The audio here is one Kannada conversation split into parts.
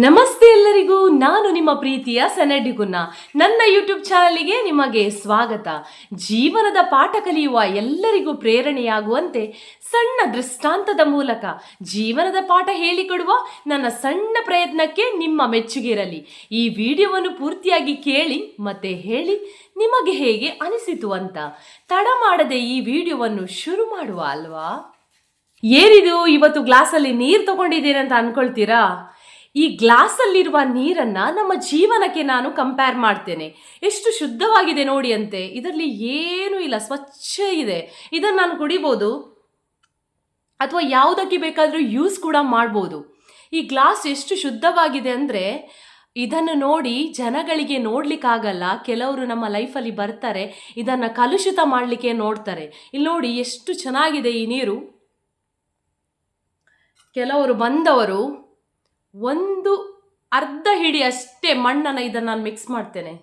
ನಮಸ್ತೆ ಎಲ್ಲರಿಗೂ, ನಾನು ನಿಮ್ಮ ಪ್ರೀತಿಯ ಸನಡ್ಡಿ ಗುನ್ನ. ನನ್ನ ಯೂಟ್ಯೂಬ್ ಚಾನಲ್ಗೆ ನಿಮಗೆ ಸ್ವಾಗತ. ಜೀವನದ ಪಾಠ ಕಲಿಯುವ ಎಲ್ಲರಿಗೂ ಪ್ರೇರಣೆಯಾಗುವಂತೆ ಸಣ್ಣ ದೃಷ್ಟಾಂತದ ಮೂಲಕ ಜೀವನದ ಪಾಠ ಹೇಳಿಕೊಡುವ ನನ್ನ ಸಣ್ಣ ಪ್ರಯತ್ನಕ್ಕೆ ನಿಮ್ಮ ಮೆಚ್ಚುಗೆ ಇರಲಿ. ಈ ವಿಡಿಯೋವನ್ನು ಪೂರ್ತಿಯಾಗಿ ಕೇಳಿ ಮತ್ತೆ ಹೇಳಿ ನಿಮಗೆ ಹೇಗೆ ಅನಿಸಿತು ಅಂತ. ತಡ ಮಾಡದೆ ಈ ವಿಡಿಯೋವನ್ನು ಶುರು ಮಾಡುವ ಅಲ್ವಾ? ಏನಿದು ಇವತ್ತು ಗ್ಲಾಸಲ್ಲಿ ನೀರು ತಗೊಂಡಿದ್ದೀರಿ ಅಂತ ಅನ್ಕೊಳ್ತೀರಾ? ಈ ಗ್ಲಾಸಲ್ಲಿರುವ ನೀರನ್ನು ನಮ್ಮ ಜೀವನಕ್ಕೆ ನಾನು ಕಂಪೇರ್ ಮಾಡ್ತೇನೆ. ಎಷ್ಟು ಶುದ್ಧವಾಗಿದೆ ನೋಡಿ ಅಂತೆ. ಇದರಲ್ಲಿ ಏನೂ ಇಲ್ಲ, ಸ್ವಚ್ಛ ಇದೆ. ಇದನ್ನು ನಾನು ಕುಡಿಬೋದು ಅಥವಾ ಯಾವುದಕ್ಕೆ ಬೇಕಾದರೂ ಯೂಸ್ ಕೂಡ ಮಾಡ್ಬೋದು. ಈ ಗ್ಲಾಸ್ ಎಷ್ಟು ಶುದ್ಧವಾಗಿದೆ ಅಂದರೆ ಇದನ್ನು ನೋಡಿ ಜನಗಳಿಗೆ ನೋಡ್ಲಿಕ್ಕಾಗಲ್ಲ. ಕೆಲವರು ನಮ್ಮ ಲೈಫಲ್ಲಿ ಬರ್ತಾರೆ, ಇದನ್ನು ಕಲುಷಿತ ಮಾಡಲಿಕ್ಕೆ ನೋಡ್ತಾರೆ. ಇಲ್ಲಿ ನೋಡಿ ಎಷ್ಟು ಚೆನ್ನಾಗಿದೆ ಈ ನೀರು. ಕೆಲವರು ಬಂದವರು ಒಂದು ಅರ್ಧ ಹಿಡಿ ಅಷ್ಟೇ ಮಣ್ಣನ್ನು ಇದನ್ನು ನಾನು ಮಿಕ್ಸ್ ಮಾಡ್ತೇನೆ.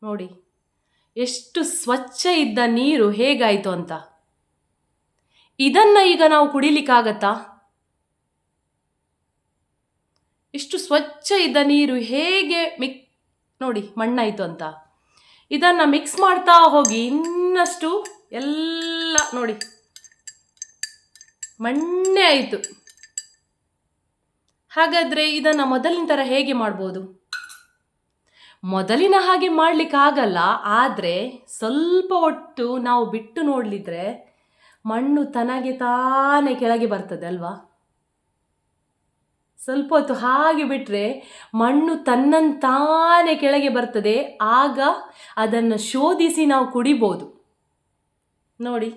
ನೋಡಿ ಎಷ್ಟು ಸ್ವಚ್ಛ ಇದ್ದ ನೀರು ಹೇಗಾಯಿತು ಅಂತ. ಇದನ್ನು ಈಗ ನಾವು ಕುಡಿಲಿಕ್ಕಾಗತ್ತಾ? ಎಷ್ಟು ಸ್ವಚ್ಛ ಇದ್ದ ನೀರು ಹೇಗೆ ನೋಡಿ ಮಣ್ಣಾಯಿತು ಅಂತ. ಇದನ್ನು ಮಿಕ್ಸ್ ಮಾಡ್ತಾ ಹೋಗಿ ಇನ್ನಷ್ಟು ಎಲ್ಲ ನೋಡಿ ಮಣ್ಣೇ ಆಯಿತು. ಹಾಗಾದರೆ ಇದನ್ನು ಮೊದಲಿನ ಥರ ಹೇಗೆ ಮಾಡ್ಬೋದು? ಮೊದಲಿನ ಹಾಗೆ ಮಾಡಲಿಕ್ಕಾಗಲ್ಲ. ಆದರೆ ಸ್ವಲ್ಪ ಹೊತ್ತು ನಾವು ಬಿಟ್ಟು ನೋಡಲಿದ್ರೆ ಮಣ್ಣು ತನಗೆ ತಾನೇ ಕೆಳಗೆ ಬರ್ತದೆ ಅಲ್ವಾ? ಸ್ವಲ್ಪ ಹೊತ್ತು ಹಾಗೆ ಬಿಟ್ಟರೆ ಮಣ್ಣು ತನ್ನಂತಾನೇ ಕೆಳಗೆ ಬರ್ತದೆ. ಆಗ ಅದನ್ನು ಶೋಧಿಸಿ ನಾವು ಕುಡಿಬೋದು. ನೋಡಿ,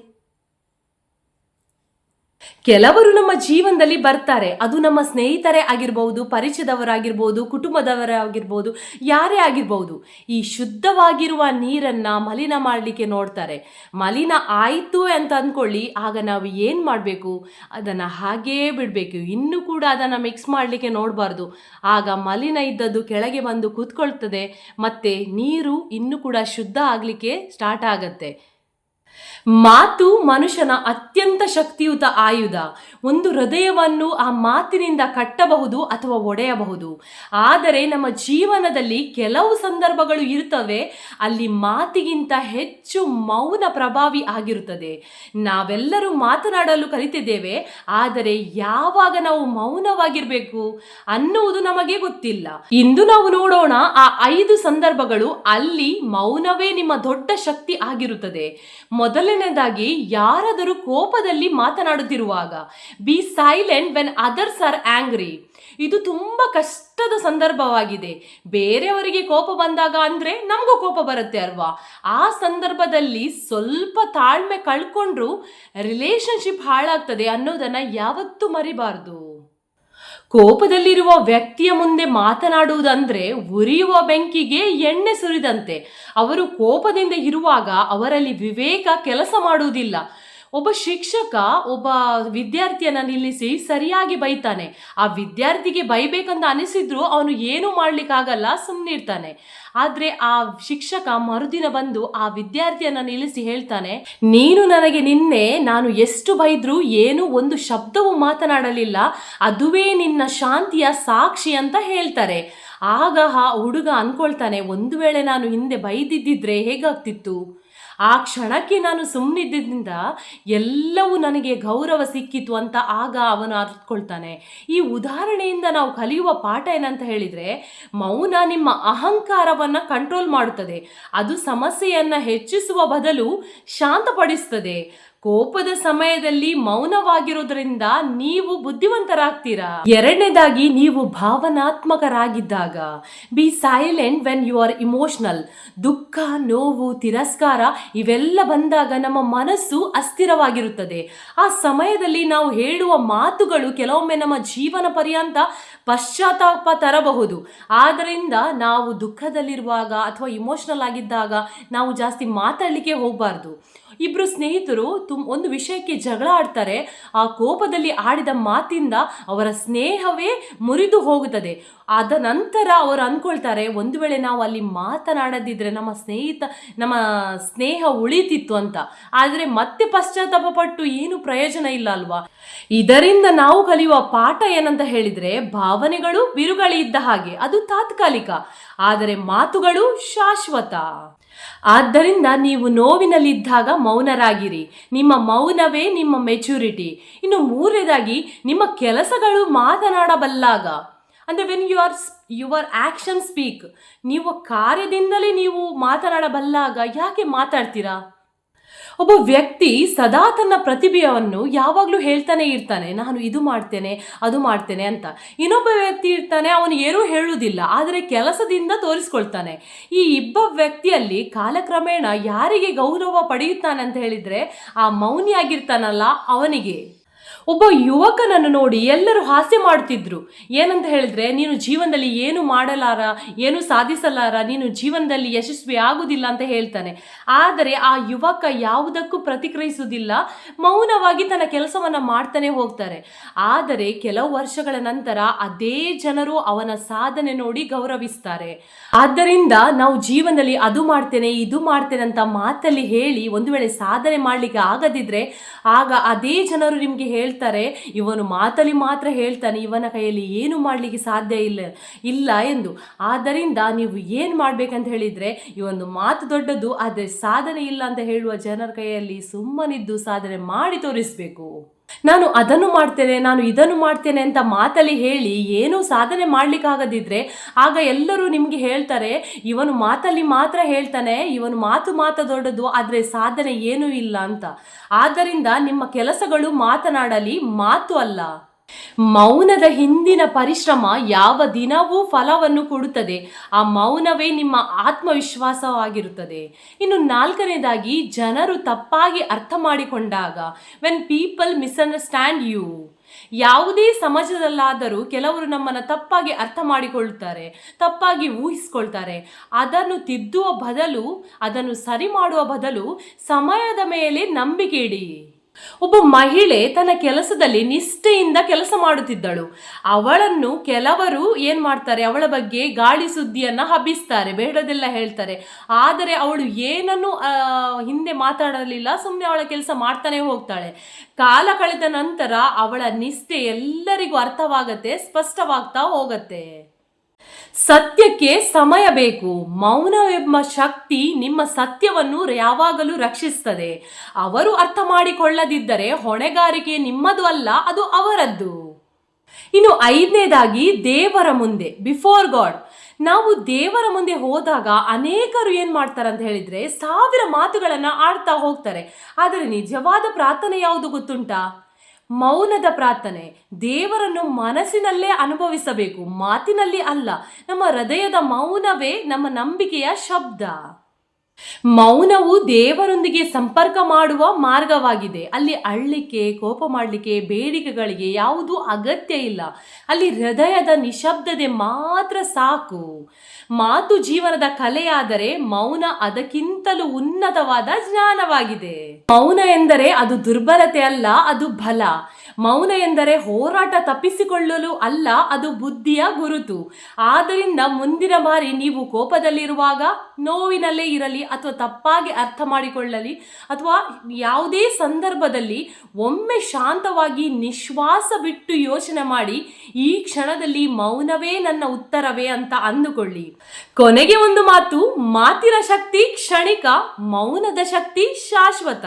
ಕೆಲವರು ನಮ್ಮ ಜೀವನದಲ್ಲಿ ಬರ್ತಾರೆ. ಅದು ನಮ್ಮ ಸ್ನೇಹಿತರೇ ಆಗಿರ್ಬೋದು, ಪರಿಚಯದವರಾಗಿರ್ಬೋದು, ಕುಟುಂಬದವರೇ ಆಗಿರ್ಬೋದು, ಯಾರೇ ಆಗಿರ್ಬೋದು. ಈ ಶುದ್ಧವಾಗಿರುವ ನೀರನ್ನು ಮಲಿನ ಮಾಡಲಿಕ್ಕೆ ನೋಡ್ತಾರೆ. ಮಲಿನ ಆಯಿತು ಅಂತ ಅಂದ್ಕೊಳ್ಳಿ, ಆಗ ನಾವು ಏನು ಮಾಡಬೇಕು? ಅದನ್ನು ಹಾಗೇ ಬಿಡಬೇಕು. ಇನ್ನೂ ಕೂಡ ಅದನ್ನು ಮಿಕ್ಸ್ ಮಾಡಲಿಕ್ಕೆ ನೋಡಬಾರ್ದು. ಆಗ ಮಲಿನ ಇದ್ದದ್ದು ಕೆಳಗೆ ಬಂದು ಕೂತ್ಕೊಳ್ತದೆ, ಮತ್ತು ನೀರು ಇನ್ನೂ ಕೂಡ ಶುದ್ಧ ಆಗಲಿಕ್ಕೆ ಸ್ಟಾರ್ಟ್ ಆಗತ್ತೆ. ಮಾತು ಮನುಷ್ಯನ ಅತ್ಯಂತ ಶಕ್ತಿಯುತ ಆಯುಧ. ಒಂದು ಹೃದಯವನ್ನು ಆ ಮಾತಿನಿಂದ ಕಟ್ಟಬಹುದು ಅಥವಾ ಒಡೆಯಬಹುದು. ಆದರೆ ನಮ್ಮ ಜೀವನದಲ್ಲಿ ಕೆಲವು ಸಂದರ್ಭಗಳು ಇರುತ್ತವೆ, ಅಲ್ಲಿ ಮಾತಿಗಿಂತ ಹೆಚ್ಚು ಮೌನ ಪ್ರಭಾವಿ ಆಗಿರುತ್ತದೆ. ನಾವೆಲ್ಲರೂ ಮಾತನಾಡಲು ಕಲಿತಿದ್ದೇವೆ, ಆದರೆ ಯಾವಾಗ ನಾವು ಮೌನವಾಗಿರಬೇಕು ಅನ್ನುವುದು ನಮಗೆ ಗೊತ್ತಿಲ್ಲ. ಇಂದು ನಾವು ನೋಡೋಣ ಆ 5 ಸಂದರ್ಭಗಳು ಅಲ್ಲಿ ಮೌನವೇ ನಿಮ್ಮ ದೊಡ್ಡ ಶಕ್ತಿ ಆಗಿರುತ್ತದೆ. ಮೊದಲನೇದಾಗಿ, ಯಾರಾದರೂ ಕೋಪದಲ್ಲಿ ಮಾತನಾಡುತ್ತಿರುವಾಗ. B silent when others R angry. ಇದು ತುಂಬ ಕಷ್ಟದ ಸಂದರ್ಭವಾಗಿದೆ. ಬೇರೆಯವರಿಗೆ ಕೋಪ ಬಂದಾಗ ಅಂದರೆ ನಮಗೂ ಕೋಪ ಬರುತ್ತೆ ಅಲ್ವಾ? ಆ ಸಂದರ್ಭದಲ್ಲಿ ಸ್ವಲ್ಪ ತಾಳ್ಮೆ ಕಳ್ಕೊಂಡ್ರು ರಿಲೇಶನ್ಶಿಪ್ ಹಾಳಾಗ್ತದೆ ಅನ್ನೋದನ್ನು ಯಾವತ್ತೂ ಮರಿಬಾರ್ದು. ಕೋಪದಲ್ಲಿರುವ ವ್ಯಕ್ತಿಯ ಮುಂದೆ ಮಾತನಾಡುವುದಂದ್ರೆ ಉರಿಯುವ ಬೆಂಕಿಗೆ ಎಣ್ಣೆ ಸುರಿದಂತೆ. ಅವರು ಕೋಪದಿಂದ ಇರುವಾಗ ಅವರಲ್ಲಿ ವಿವೇಕ ಕೆಲಸ ಮಾಡುವುದಿಲ್ಲ. ಒಬ್ಬ ಶಿಕ್ಷಕ ಒಬ್ಬ ವಿದ್ಯಾರ್ಥಿಯನ್ನು ನಿಲ್ಲಿಸಿ ಸರಿಯಾಗಿ ಬೈತಾನೆ. ಆ ವಿದ್ಯಾರ್ಥಿಗೆ ಬೈಬೇಕಂತ ಅನಿಸಿದ್ರು ಅವನು ಏನೂ ಮಾಡ್ಲಿಕ್ಕಾಗಲ್ಲ, ಸುಮ್ಮನಿರ್ತಾನೆ. ಆದರೆ ಆ ಶಿಕ್ಷಕ ಮರುದಿನ ಬಂದು ಆ ವಿದ್ಯಾರ್ಥಿಯನ್ನು ನಿಲ್ಲಿಸಿ ಹೇಳ್ತಾನೆ, ನೀನು ನನಗೆ ನಿನ್ನೆ ನಾನು ಎಷ್ಟು ಬೈದ್ರೂ ಏನು ಒಂದು ಶಬ್ದವೂ ಮಾತನಾಡಲಿಲ್ಲ, ಅದುವೇ ನಿನ್ನ ಶಾಂತಿಯ ಸಾಕ್ಷಿ ಅಂತ ಹೇಳ್ತಾರೆ. ಆಗ ಆ ಹುಡುಗ ಅನ್ಕೊಳ್ತಾನೆ, ಒಂದು ವೇಳೆ ನಾನು ಹಿಂದೆ ಬೈದಿದ್ದಿದ್ರೆ ಹೇಗಾಗ್ತಿತ್ತು? ಆ ಕ್ಷಣಕ್ಕೆ ನಾನು ಸುಮ್ಮನಿದ್ದರಿಂದ ಎಲ್ಲವೂ ನನಗೆ ಗೌರವ ಸಿಕ್ಕಿತು ಅಂತ ಆಗ ಅವನು ಅರ್ಥಕೊಳ್ತಾನೆ. ಈ ಉದಾಹರಣೆಯಿಂದ ನಾವು ಕಲಿಯುವ ಪಾಠ ಏನಂತ ಹೇಳಿದರೆ, ಮೌನ ನಿಮ್ಮ ಅಹಂಕಾರವನ್ನು ಕಂಟ್ರೋಲ್ ಮಾಡುತ್ತದೆ. ಅದು ಸಮಸ್ಯೆಯನ್ನು ಹೆಚ್ಚಿಸುವ ಬದಲು ಶಾಂತಪಡಿಸ್ತದೆ. ಕೋಪದ ಸಮಯದಲ್ಲಿ ಮೌನವಾಗಿರೋದ್ರಿಂದ ನೀವು ಬುದ್ಧಿವಂತರಾಗ್ತೀರಾ. ಎರಡನೇದಾಗಿ, ನೀವು ಭಾವನಾತ್ಮಕರಾಗಿದ್ದಾಗ. Be silent when you are emotional. ದುಃಖ, ನೋವು, ತಿರಸ್ಕಾರ ಇವೆಲ್ಲ ಬಂದಾಗ ನಮ್ಮ ಮನಸ್ಸು ಅಸ್ಥಿರವಾಗಿರುತ್ತದೆ. ಆ ಸಮಯದಲ್ಲಿ ನಾವು ಹೇಳುವ ಮಾತುಗಳು ಕೆಲವೊಮ್ಮೆ ನಮ್ಮ ಜೀವನ ಪರ್ಯಂತ ಪಶ್ಚಾತ್ತಾಪ ತರಬಹುದು. ಆದ್ದರಿಂದ ನಾವು ದುಃಖದಲ್ಲಿರುವಾಗ ಅಥವಾ ಇಮೋಷನಲ್ ಆಗಿದ್ದಾಗ ನಾವು ಜಾಸ್ತಿ ಮಾತಾಡಲಿಕ್ಕೆ ಹೋಗಬಾರ್ದು. ಇಬ್ರು ಸ್ನೇಹಿತರು ಒಂದು ವಿಷಯಕ್ಕೆ ಜಗಳ ಆಡ್ತಾರೆ. ಆ ಕೋಪದಲ್ಲಿ ಆಡಿದ ಮಾತಿಂದ ಅವರ ಸ್ನೇಹವೇ ಮುರಿದು ಹೋಗುತ್ತದೆ. ಅದ ನಂತರ ಅವರು ಅಂದ್ಕೊಳ್ತಾರೆ, ಒಂದು ವೇಳೆ ನಾವು ಅಲ್ಲಿ ಮಾತನಾಡದಿದ್ರೆ ನಮ್ಮ ಸ್ನೇಹ ಉಳಿತಿತ್ತು ಅಂತ. ಆದರೆ ಮತ್ತೆ ಪಶ್ಚಾತ್ತಾಪ ಪಟ್ಟು ಏನು ಪ್ರಯೋಜನ ಇಲ್ಲ ಅಲ್ವಾ. ಇದರಿಂದ ನಾವು ಕಲಿಯುವ ಪಾಠ ಏನಂತ ಹೇಳಿದ್ರೆ, ಭಾವನೆಗಳು ಬಿರುಗಾಳಿ ಇದ್ದ ಹಾಗೆ, ಅದು ತಾತ್ಕಾಲಿಕ, ಆದರೆ ಮಾತುಗಳು ಶಾಶ್ವತ. ಆದ್ದರಿಂದ ನೀವು ನೋವಿನಲ್ಲಿದ್ದಾಗ ಮೌನರಾಗಿರಿ. ನಿಮ್ಮ ಮೌನವೇ ನಿಮ್ಮ ಮೆಚುರಿಟಿ. ಇನ್ನು ಮೂರನೇದಾಗಿ, ನಿಮ್ಮ ಕೆಲಸಗಳು ಮಾತನಾಡಬಲ್ಲಾಗ, ಅಂದರೆ ವೆನ್ ಯುವರ್ ಆಕ್ಷನ್ ಸ್ಪೀಕ್, ನೀವು ಕಾರ್ಯದಿಂದಲೇ ನೀವು ಮಾತನಾಡಬಲ್ಲಾಗ ಯಾಕೆ ಮಾತಾಡ್ತೀರಾ? ಒಬ್ಬ ವ್ಯಕ್ತಿ ಸದಾ ತನ್ನ ಪ್ರತಿಭೆಯನ್ನು ಯಾವಾಗಲೂ ಹೇಳ್ತಾನೆ ಇರ್ತಾನೆ, ನಾನು ಇದು ಮಾಡ್ತೇನೆ ಅದು ಮಾಡ್ತೇನೆ ಅಂತ. ಇನ್ನೊಬ್ಬ ವ್ಯಕ್ತಿ ಇರ್ತಾನೆ, ಅವನು ಏನೂ ಹೇಳುವುದಿಲ್ಲ, ಆದರೆ ಕೆಲಸದಿಂದ ತೋರಿಸ್ಕೊಳ್ತಾನೆ. ಈ ವ್ಯಕ್ತಿಯಲ್ಲಿ ಕಾಲಕ್ರಮೇಣ ಯಾರಿಗೆ ಗೌರವ ಪಡೆಯುತ್ತಾನೆ ಅಂತ ಹೇಳಿದ್ರೆ, ಆ ಮೌನಿಯಾಗಿರ್ತಾನಲ್ಲ ಅವನಿಗೆ. ಒಬ್ಬ ಯುವಕನನ್ನು ನೋಡಿ ಎಲ್ಲರೂ ಹಾಸ್ಯ ಮಾಡ್ತಿದ್ರು. ಏನಂತ ಹೇಳಿದ್ರೆ, ನೀನು ಜೀವನದಲ್ಲಿ ಏನು ಮಾಡಲಾರ, ಏನು ಸಾಧಿಸಲಾರ, ನೀನು ಜೀವನದಲ್ಲಿ ಯಶಸ್ವಿ ಆಗುವುದಿಲ್ಲ ಅಂತ ಹೇಳ್ತಾನೆ. ಆದರೆ ಆ ಯುವಕ ಯಾವುದಕ್ಕೂ ಪ್ರತಿಕ್ರಿಯಿಸುವುದಿಲ್ಲ, ಮೌನವಾಗಿ ತನ್ನ ಕೆಲಸವನ್ನು ಮಾಡ್ತಾನೆ ಹೋಗ್ತಾರೆ. ಆದರೆ ಕೆಲವು ವರ್ಷಗಳ ನಂತರ ಅದೇ ಜನರು ಅವನ ಸಾಧನೆ ನೋಡಿ ಗೌರವಿಸ್ತಾರೆ. ಆದ್ದರಿಂದ ನಾವು ಜೀವನದಲ್ಲಿ ಅದು ಮಾಡ್ತೇನೆ ಇದು ಮಾಡ್ತೇನೆ ಅಂತ ಮಾತಲ್ಲಿ ಹೇಳಿ ಒಂದು ವೇಳೆ ಸಾಧನೆ ಮಾಡಲಿಕ್ಕೆ ಆಗದಿದ್ರೆ, ಆಗ ಅದೇ ಜನರು ನಿಮಗೆ ಹೇಳ್ತಾರೆ, ಇವನು ಮಾತಲ್ಲಿ ಮಾತ್ರ ಹೇಳ್ತಾನೆ, ಇವನ ಕೈಯಲ್ಲಿ ಏನು ಮಾಡಲಿಕ್ಕೆ ಸಾಧ್ಯ ಇಲ್ಲ ಎಂದು. ಆದ್ದರಿಂದ ನೀವು ಏನು ಮಾಡ್ಬೇಕಂತ ಹೇಳಿದ್ರೆ, ಈ ಒಂದು ಮಾತು ದೊಡ್ಡದು, ಆದರೆ ಸಾಧನೆ ಇಲ್ಲ ಅಂತ ಹೇಳುವ ಜನರ ಕೈಯಲ್ಲಿ ಸುಮ್ಮನಿದ್ದು ಸಾಧನೆ ಮಾಡಿ ತೋರಿಸ್ಬೇಕು. ನಾನು ಅದನ್ನು ಮಾಡ್ತೇನೆ, ನಾನು ಇದನ್ನು ಮಾಡ್ತೇನೆ ಅಂತ ಮಾತಲ್ಲಿ ಹೇಳಿ ಏನೂ ಸಾಧನೆ ಮಾಡ್ಲಿಕ್ಕಾಗದಿದ್ರೆ, ಆಗ ಎಲ್ಲರೂ ನಿಮಗೆ ಹೇಳ್ತಾರೆ, ಇವನು ಮಾತಲ್ಲಿ ಮಾತ್ರ ಹೇಳ್ತಾನೆ, ಇವನು ಮಾತು ದೊಡ್ಡದು, ಆದರೆ ಸಾಧನೆ ಏನೂ ಇಲ್ಲ ಅಂತ. ಆದ್ದರಿಂದ ನಿಮ್ಮ ಕೆಲಸಗಳು ಮಾತನಾಡಲಿ, ಮಾತು ಅಲ್ಲ. ಮೌನದ ಹಿಂದಿನ ಪರಿಶ್ರಮ ಯಾವ ದಿನವೂ ಫಲವನ್ನು ಕೊಡುತ್ತದೆ. ಆ ಮೌನವೇ ನಿಮ್ಮ ಆತ್ಮವಿಶ್ವಾಸವಾಗಿರುತ್ತದೆ. ಇನ್ನು ನಾಲ್ಕನೇದಾಗಿ, ಜನರು ತಪ್ಪಾಗಿ ಅರ್ಥ ಮಾಡಿಕೊಂಡಾಗ, ವೆನ್ ಪೀಪಲ್ ಮಿಸ್ಅಂಡರ್ಸ್ಟ್ಯಾಂಡ್ ಯು. ಯಾವುದೇ ಸಮಾಜದಲ್ಲಾದರೂ ಕೆಲವರು ನಮ್ಮನ್ನು ತಪ್ಪಾಗಿ ಅರ್ಥ ಮಾಡಿಕೊಳ್ಳುತ್ತಾರೆ, ತಪ್ಪಾಗಿ ಊಹಿಸ್ಕೊಳ್ತಾರೆ. ಅದನ್ನು ತಿದ್ದುವ ಬದಲು, ಅದನ್ನು ಸರಿ ಮಾಡುವ ಬದಲು ಸಮಯದ ಮೇಲೆ ನಂಬಿಕೆ ಇಡಿ. ಒಬ್ಬ ಮಹಿಳೆ ತನ್ನ ಕೆಲಸದಲ್ಲಿ ನಿಷ್ಠೆಯಿಂದ ಕೆಲಸ ಮಾಡುತ್ತಿದ್ದಳು. ಅವಳನ್ನು ಕೆಲವರು ಏನ್ ಮಾಡ್ತಾರೆ, ಅವಳ ಬಗ್ಗೆ ಗಾಳಿ ಸುದ್ದಿಯನ್ನ ಹಬ್ಬಿಸ್ತಾರೆ, ಬೇಡದೆಲ್ಲ ಹೇಳ್ತಾರೆ. ಆದರೆ ಅವಳು ಏನನ್ನು ಹಿಂದೆ ಮಾತಾಡಲಿಲ್ಲ, ಸುಮ್ಮನೆ ಅವಳ ಕೆಲಸ ಮಾಡ್ತಾನೆ ಹೋಗ್ತಾಳೆ. ಕಾಲ ಕಳೆದ ನಂತರ ಅವಳ ನಿಷ್ಠೆ ಎಲ್ಲರಿಗೂ ಅರ್ಥವಾಗತ್ತೆ, ಸ್ಪಷ್ಟವಾಗ್ತಾ ಹೋಗತ್ತೆ. ಸತ್ಯಕ್ಕೆ ಸಮಯ ಬೇಕು. ಮೌನವೆಂಬ ಶಕ್ತಿ ನಿಮ್ಮ ಸತ್ಯವನ್ನು ಯಾವಾಗಲೂ ರಕ್ಷಿಸ್ತದೆ. ಅವರು ಅರ್ಥ ಮಾಡಿಕೊಳ್ಳದಿದ್ದರೆ ಹೊಣೆಗಾರಿಕೆ ನಿಮ್ಮದು ಅಲ್ಲ, ಅದು ಅವರದ್ದು. ಇನ್ನು ಐದನೇದಾಗಿ, ದೇವರ ಮುಂದೆ, ಬಿಫೋರ್ ಗಾಡ್. ನಾವು ದೇವರ ಮುಂದೆ ಹೋದಾಗ ಅನೇಕರು ಏನ್ ಮಾಡ್ತಾರೆ ಅಂತ ಹೇಳಿದ್ರೆ, 1000 ಮಾತುಗಳನ್ನ ಆಡ್ತಾ ಹೋಗ್ತಾರೆ. ಆದರೆ ನಿಜವಾದ ಪ್ರಾರ್ಥನೆ ಯಾವುದು ಗೊತ್ತುಂಟಾ? ಮೌನದ ಪ್ರಾರ್ಥನೆ. ದೇವರನ್ನು ಮನಸ್ಸಿನಲ್ಲೇ ಅನುಭವಿಸಬೇಕು, ಮಾತಿನಲ್ಲಿ ಅಲ್ಲ. ನಮ್ಮ ಹೃದಯದ ಮೌನವೇ ನಮ್ಮ ನಂಬಿಕೆಯ ಶಬ್ದ. ಮೌನವು ದೇವರೊಂದಿಗೆ ಸಂಪರ್ಕ ಮಾಡುವ ಮಾರ್ಗವಾಗಿದೆ. ಅಲ್ಲಿ ಅಳ್ಳಿಕೆ, ಕೋಪ ಮಾಡಲಿಕ್ಕೆ, ಬೇಡಿಕೆಗಳಿಗೆ ಯಾವುದೂ ಅಗತ್ಯ ಇಲ್ಲ. ಅಲ್ಲಿ ಹೃದಯದ ನಿಶಬ್ದತೆ ಮಾತ್ರ ಸಾಕು. ಮಾತು ಜೀವನದ ಕಲೆಯಾದರೆ ಮೌನ ಅದಕ್ಕಿಂತಲೂ ಉನ್ನತವಾದ ಜ್ಞಾನವಾಗಿದೆ. ಮೌನ ಎಂದರೆ ಅದು ದುರ್ಬಲತೆ ಅಲ್ಲ, ಅದು ಬಲ. ಮೌನ ಎಂದರೆ ಹೋರಾಟ ತಪ್ಪಿಸಿಕೊಳ್ಳಲು ಅಲ್ಲ, ಅದು ಬುದ್ಧಿಯ ಗುರುತು. ಆದ್ದರಿಂದ ಮುಂದಿನ ಬಾರಿ ನೀವು ಕೋಪದಲ್ಲಿರುವಾಗ, ನೋವಿನಲ್ಲೇ ಇರಲಿ ಅಥವಾ ತಪ್ಪಾಗಿ ಅರ್ಥ ಮಾಡಿಕೊಳ್ಳಲಿ, ಅಥವಾ ಯಾವುದೇ ಸಂದರ್ಭದಲ್ಲಿ ಒಮ್ಮೆ ಶಾಂತವಾಗಿ ನಿಶ್ವಾಸ ಬಿಟ್ಟು ಯೋಚನೆ ಮಾಡಿ, ಈ ಕ್ಷಣದಲ್ಲಿ ಮೌನವೇ ನನ್ನ ಉತ್ತರವೇ ಅಂತ ಅಂದುಕೊಳ್ಳಿ. ಕೊನೆಗೆ ಒಂದು ಮಾತು, ಮಾತಿನ ಶಕ್ತಿ ಕ್ಷಣಿಕ, ಮೌನದ ಶಕ್ತಿ ಶಾಶ್ವತ.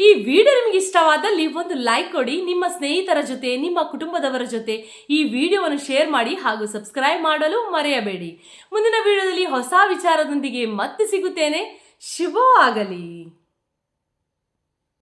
ಈ ವಿಡಿಯೋ ನಿಮಗೆ ಇಷ್ಟವಾದಲ್ಲಿ ಒಂದು ಲೈಕ್ ಕೊಡಿ, ನಿಮ್ಮ ಸ್ನೇಹಿತರ ಜೊತೆ, ನಿಮ್ಮ ಕುಟುಂಬದವರ ಜೊತೆ ಈ ವಿಡಿಯೋವನ್ನು ಶೇರ್ ಮಾಡಿ, ಹಾಗೂ ಸಬ್ಸ್ಕ್ರೈಬ್ ಮಾಡಲು ಮರೆಯಬೇಡಿ. ಮುಂದಿನ ವಿಡಿಯೋದಲ್ಲಿ ಹೊಸ ವಿಚಾರದೊಂದಿಗೆ ಮತ್ತೆ ಸಿಗುತ್ತೇನೆ. ಶುಭವಾಗಲಿ.